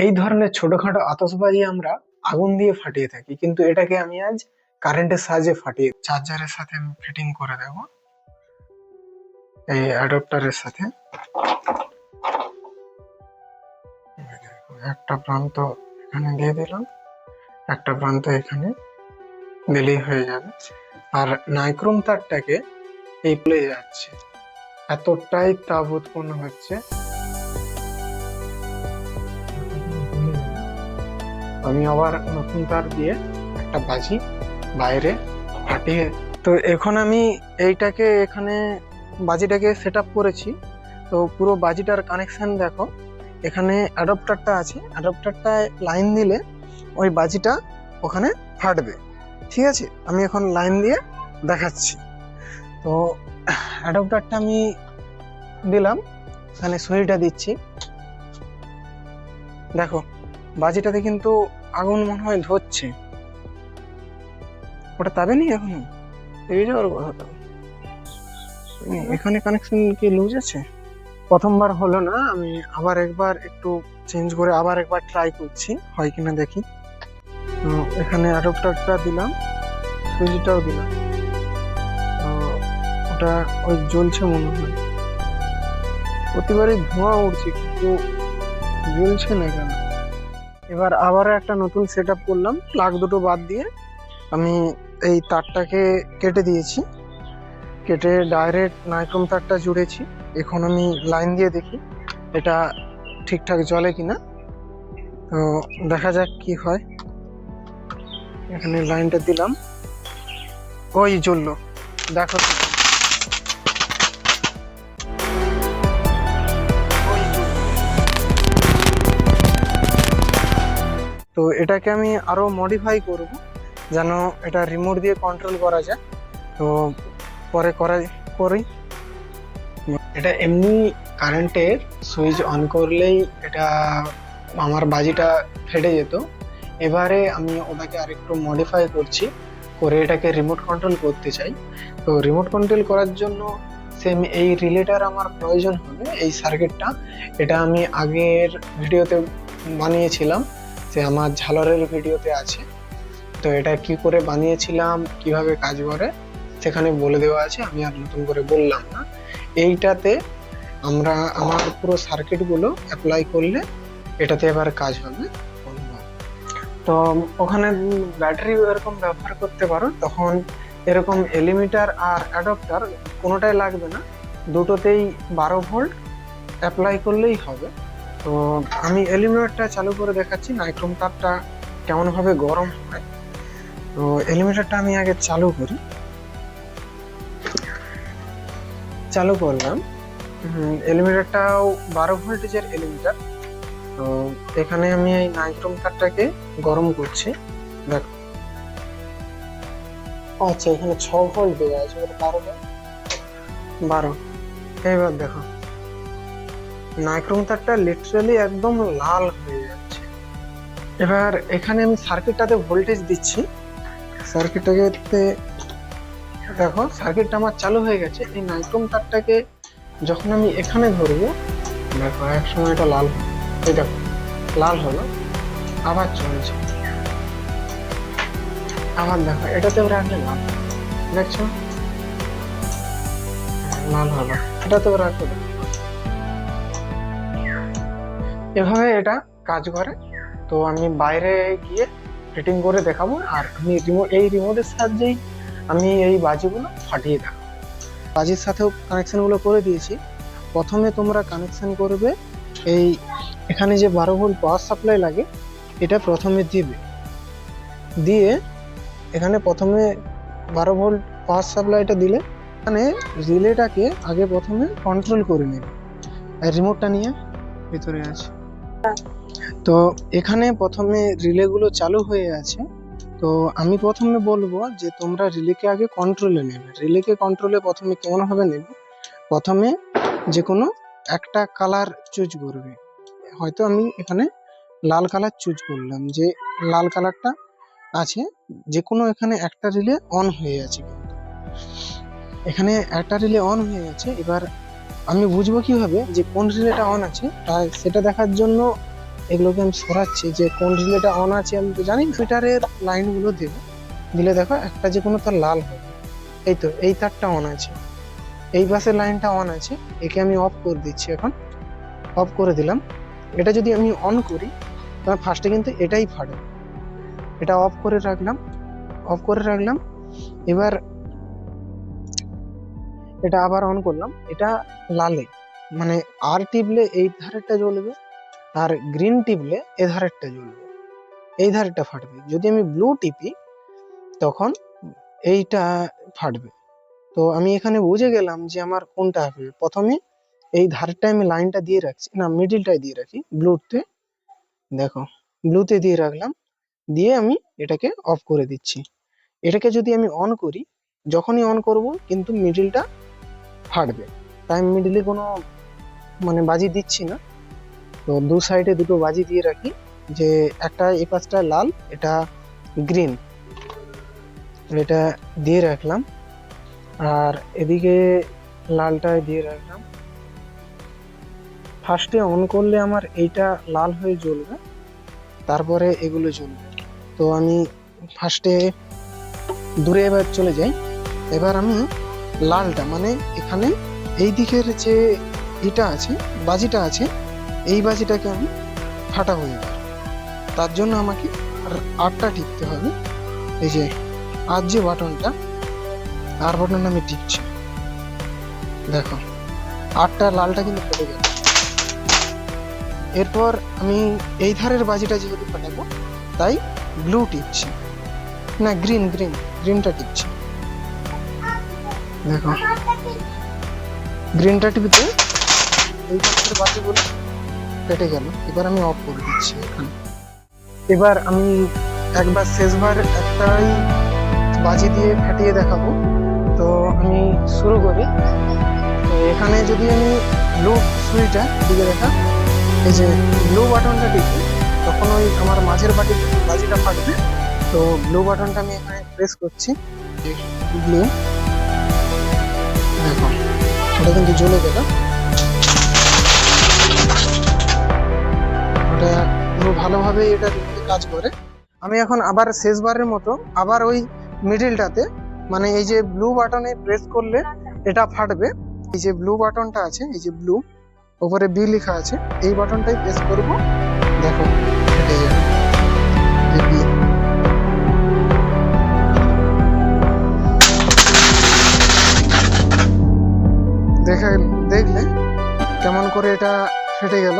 এই ধরনের ছোটখাটো আতশবাজি আমরা আগুন দিয়ে ফাটিয়ে থাকি, কিন্তু এটাকে আমি আজ কারেন্টের সাহায্যে ফাটিয়ে চার্জারের সাথে আমি ফিটিং করে দেব এই অ্যাডাপ্টারের সাথে। একটা প্রান্ত এখানে দিয়ে দিলাম, একটা প্রান্ত এখানে দিলেই হয়ে যাবে। আর নাইক্রোম তারটাকে এই প্লে যাচ্ছে, এতটাই তাপ উৎপন্ন হচ্ছে। আমি আবার নতুন তার দিয়ে একটা বাজি বাইরে ফাটিয়ে, তো এখন আমি এইটাকে এখানে বাজিটাকে সেট আপ করেছি। তো পুরো বাজিটার কানেকশন দেখো, এখানে অ্যাডাপ্টারটা আছে, অ্যাডাপ্টারটায় লাইন দিলে ওই বাজিটা ওখানে ফাটবে। ঠিক আছে, আমি এখন লাইন দিয়ে দেখাচ্ছি। তো অ্যাডাপ্টারটা আমি দিলাম, এখানে সুইচটা দিচ্ছি, দেখো বাজিটাতে কিন্তু আগুন মনে হয় ধরছে। ওটা তাবে নি এখনো এই যাওয়ার কথা। তো এখানে কানেকশন কি লুজ আছে? প্রথমবার হলো না, আমি আবার একবার একটু চেঞ্জ করে আবার একবার ট্রাই করছি হয় কিনা দেখি। তো এখানে অ্যাডাপ্টারটা দিলাম, সুইচটাও দিলাম, তো ওটা ওই জ্বলছে মনে হয়, প্রতিবারই ধোঁয়া উঠছে কিন্তু জ্বলছে না কেন। এবার আবার একটা নতুন সেট আপ করলাম, প্লাগ দুটো বাদ দিয়ে আমি এই তারটাকে কেটে দিয়েছি, কেটে ডাইরেক্ট নাইক্রোম তারটা জুড়েছি। এখন আমি লাইন দিয়ে দেখি এটা ঠিকঠাক জ্বলে কিনা, তো দেখা যাক কি হয়। এখানে লাইনটা দিলাম, ওই জ্বললো, দেখো তো এটাকে আমি আরো মডিফাই করব যেন এটা রিমোট দিয়ে কন্ট্রোল করা যায়। তো পরে করি। এটা এমনি কারেন্টের সুইচ অন করলেই এটা আমার বাজিটা ফেটে যেত। এবারে আমি ওটাকে আরেকটু মডিফাই করছি, করে এটাকে রিমোট কন্ট্রোল করতে চাই। তো রিমোট কন্ট্রোল করার জন্য সেম এই রিলেটার আমার প্রয়োজন হবে, এই সার্কিটটা। এটা আমি আগের ভিডিওতে বানিয়েছিলাম, যে আমার ঝালরের ভিডিওতে আছে। তো এটা কি করে বানিয়েছিলাম, কিভাবে কাজ করে সেখানে বলে দেওয়া আছে, আমি আর নতুন করে বললাম না। এইটাতে আমার পুরো সার্কিটগুলো অ্যাপ্লাই করলে এটাতে এবার কাজ হবে। তো ওখানে ব্যাটারি এরকম ব্যবহার করতে পারো, তখন এরকম এলিমিটার আর অ্যাডাপ্টার কোনোটাই লাগবে না, দুটোতেই 12 ভোল্ট অ্যাপ্লাই করলেই হবে। তো আমি এলিমিটারটা চালু করে দেখাচ্ছি, নাইক্রোম তারটা কেমনভাবে গরম হয়। তো এলিমিটারটা আমি আগে চালু করি, চালু করলাম। এলিমিটারটাও 12 ভোল্টেজের এলিমিটার। তো এখানে আমি এই নাইক্রোম তারটাকে গরম করছি, দেখো। আচ্ছা, এখানে 6 ভোল্ট দেওয়া আছে, 12। এইবার দেখো নাইক্রোম তারটা লিটারালি একদম লাল হয়ে যাচ্ছে। এবার এখানে আমি সার্কিটটাতে ভোল্টেজ দিচ্ছি, সার্কিটটাকে দেখো সার্কিটটা আমার চালু হয়ে গেছে। এই নাইক্রোম তারটাকে যখন আমি এখানে ধরবো, দেখো এক সময় এটা লাল, এই দেখো লাল হলো, আবার চলছে, আবার দেখো এটাতেও রাখলে লাল, দেখছো লাল হলো, এটাতেও রাখলে। এভাবে এটা কাজ করে। তো আমি বাইরে গিয়ে ফিটিং করে দেখাবো, আর আমি এই রিমোটের সাহায্যেই আমি এই বাজিগুলো ফাটিয়ে দেখাবো। বাজির সাথেও কানেকশনগুলো করে দিয়েছি। প্রথমে তোমরা কানেকশন করবে এই এখানে যে 12 ভোল্ট পাওয়ার সাপ্লাই লাগে, এটা প্রথমে দিবে, দিয়ে এখানে প্রথমে 12 ভোল্ট পাওয়ার সাপ্লাইটা দিলে এখানে রিলেটাকে আগে প্রথমে কন্ট্রোল করে নেবে। আর রিমোটটা নিয়ে ভিতরে আছে, তো এখানে প্রথমে রিলেগুলো চালু হয়ে আছে। তো আমি প্রথমে বলবো যে তোমরা রিলেকে আগে কন্ট্রোলে নেবে। রিলেকে কন্ট্রোলে প্রথমে কেমনভাবে নেবে, প্রথমে যে কোনো একটা কালার চুজ করবে। হয়তো আমি এখানে লাল কালার চুজ করলাম, যে লাল কালারটা আছে, যে কোনো এখানে একটা রিলে অন হয়ে আছে, কিন্তু এখানে একটা রিলে অন হয়ে গেছে। এবার আমি বুঝবো কিভাবে যে কোন রিলেটা অন আছে, তাই সেটা দেখার জন্য এগুলোকে আমি সরাচ্ছি, যে কোন রিলেটা অন আছে আমি তো জানি না। মিটারের লাইনগুলো দেব, দিলে দেখো একটা যে কোনো তার লাল হবে। এই তো এই তারটা অন আছে, এই পাশের লাইনটা অন আছে, একে আমি অফ করে দিচ্ছি। এখন অফ করে দিলাম। এটা যদি আমি অন করি তাহলে ফার্স্টে কিন্তু এটাই ফাটবে। এটা অফ করে রাখলাম, অফ করে রাখলাম। এবার এটা আবার অন করলাম, এটা লালে, মানে আর টিপলে এই ধারেরটা জ্বলবে, আর গ্রিন টিপলে এ ধারেরটা জ্বলবে, এই ধারেরটা ফাটবে। যদি আমি ব্লু টিপি তখন এইটা ফাটবে। তো আমি এখানে বুঝে গেলাম যে আমার কোনটা হবে। প্রথমে এই ধারেরটায় আমি লাইনটা দিয়ে রাখছি, না মিডিলটায় দিয়ে রাখি, ব্লুতে দেখো, ব্লুতে দিয়ে রাখলাম, দিয়ে আমি এটাকে অফ করে দিচ্ছি। এটাকে যদি আমি অন করি, যখনই অন করব কিন্তু মিডিলটা ফাটবে, তাই আমি মিডিলে কোনো মানে বাজি দিচ্ছি না। তো দু সাইডে দুটো বাজি দিয়ে রাখি, যে একটা এই পাশটা লাল, এটা গ্রিন, এটা দিয়ে রাখলাম, আর এদিকে লালটায় দিয়ে রাখলাম। ফার্স্টে অন করলে আমার এইটা লাল হয়ে জ্বলবে, তারপরে এগুলো জ্বলবে। তো আমি ফার্স্টে দূরে এবার চলে যাই। এবার আমি লালটা, মানে এখানে এই দিকের যে এটা আছে, বাজিটা আছে, এই বাজিটাকে আমি ফাটাবো এবার। তার জন্য আমাকে আরটা টিপতে হবে। এই যে আর যে বাটনটা, আর বাটনটা আমি টিপছি, দেখো আরটা লালটা কিন্তু ফেটে গেল। এরপর আমি এই ধারের বাজিটা যেহেতু ফাটাবো তাই ব্লু টিপছি, না গ্রিনটা টিপছি। দেখো গ্রিনটা টিপতে এই পাশের বাতিগুলো ফেটে গেল। এবার আমি অফ করে দিচ্ছি এখানে। এবার আমি একবার শেষবার একটাই বাজি দিয়ে ফাটিয়ে দেখাবো। তো আমি শুরু করি। তো এখানে যদি আমি ব্লু সুইচটা দিকে দেখা, এই যে ব্লু বাটনটা টিপি, তখন ওই আমার মাঝের বাজিটা ফাটবে। তো ব্লু বাটনটা আমি এখানে প্রেস করছি, ব্লু, দেখো ওটা কিন্তু জ্বলে গেল। ওটা পুরো ভালোভাবে এটা কাজ করে। আমি এখন আবার শেষবারের মতো আবার ওই মিডিলটাতে, মানে এই যে ব্লু বাটনে প্রেস করলে এটা ফাটবে, এই যে ব্লু বাটনটা আছে, এই যে ব্লু উপরে বি লেখা আছে, এই বাটনটাই প্রেস করব, দেখো ফেটে যাবে। এই B। দেখলে কেমন করে এটা ফেটে গেল।